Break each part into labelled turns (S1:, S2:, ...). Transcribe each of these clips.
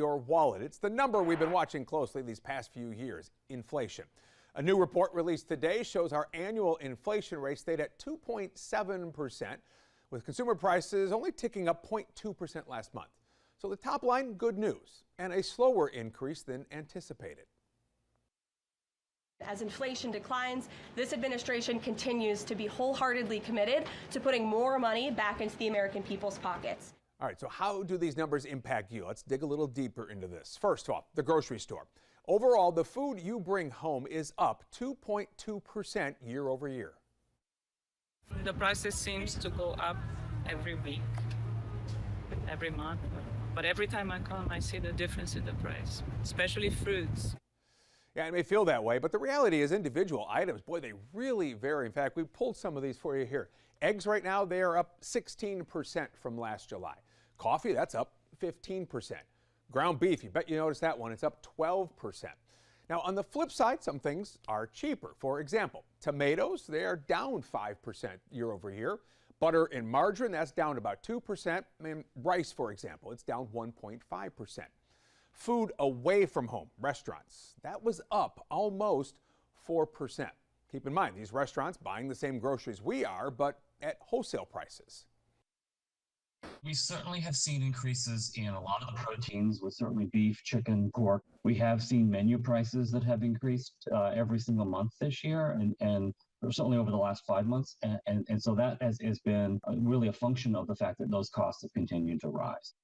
S1: Your wallet. It's the number we've been watching closely these past few years, inflation. A new report released today shows our annual inflation rate stayed at 2.7%, with consumer prices only ticking up 0.2% last month. So the top line, good news, and a slower increase than anticipated.
S2: As inflation declines, this administration continues to be wholeheartedly committed to putting more money back into the American people's pockets.
S1: All right, so how do these numbers impact you? Let's dig a little deeper into this. First off, the grocery store. Overall, the food you bring home is up 2.2% year over year.
S3: The prices seems to go up every week, every month. But every time I come, I see the difference in the price, especially fruits.
S1: Yeah, it may feel that way, but the reality is individual items, boy, they really vary. In fact, we pulled some of these for you here. Eggs right now, they are up 16% from last July. Coffee, that's up 15%. Ground beef, you bet you noticed that one, it's up 12%. Now, on the flip side, some things are cheaper. For example, tomatoes, they are down 5% year over year. Butter and margarine, that's down about 2%. And rice, for example, it's down 1.5%. Food away from home, restaurants, that was up almost 4%. Keep in mind, these restaurants buying the same groceries we are, but at wholesale prices.
S4: We certainly have seen increases in a lot of the proteins, with certainly beef, chicken, pork. We have seen menu prices that have increased every single month this year, and certainly over the last 5 months. And so that has been really a function of the fact that those costs have continued to rise.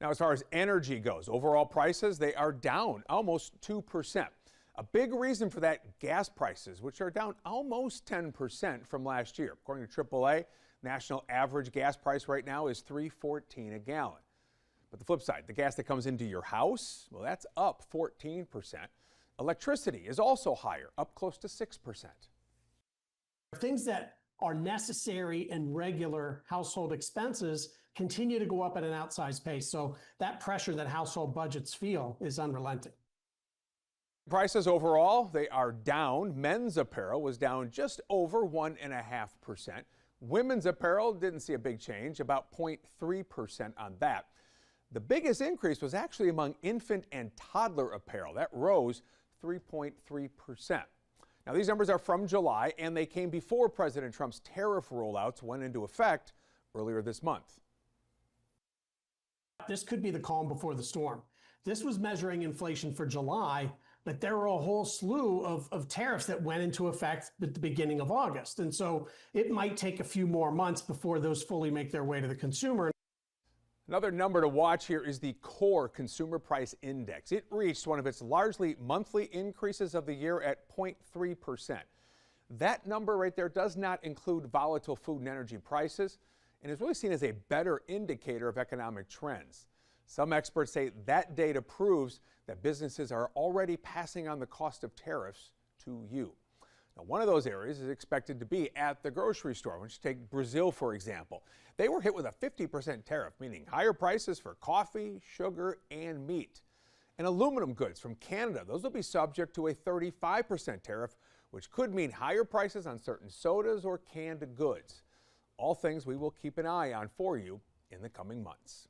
S1: Now, as far as energy goes, overall prices, they are down almost 2%. A big reason for that, gas prices, which are down almost 10% from last year. According to AAA, national average gas price right now is $3.14 a gallon. But the flip side, the gas that comes into your house, well, that's up 14%. Electricity is also higher, up close to 6%.
S5: Things that are necessary and regular household expenses continue to go up at an outsized pace. So that pressure that household budgets feel is unrelenting.
S1: Prices overall, they are down. Men's apparel was down just over 1.5%. Women's apparel didn't see a big change, about 0.3% on that. The biggest increase was actually among infant and toddler apparel. That rose 3.3%. Now, these numbers are from July, and they came before President Trump's tariff rollouts went into effect earlier this month.
S5: This could be the calm before the storm. This was measuring inflation for July, but there were a whole slew of tariffs that went into effect at the beginning of August. And so it might take a few more months before those fully make their way to the consumer.
S1: Another number to watch here is the core consumer price index. It reached one of its largely monthly increases of the year at 0.3%. That number right there does not include volatile food and energy prices and is really seen as a better indicator of economic trends. Some experts say that data proves that businesses are already passing on the cost of tariffs to you. Now, one of those areas is expected to be at the grocery store. Let's take Brazil, for example. They were hit with a 50% tariff, meaning higher prices for coffee, sugar, and meat. And aluminum goods from Canada, those will be subject to a 35% tariff, which could mean higher prices on certain sodas or canned goods. All things we will keep an eye on for you in the coming months.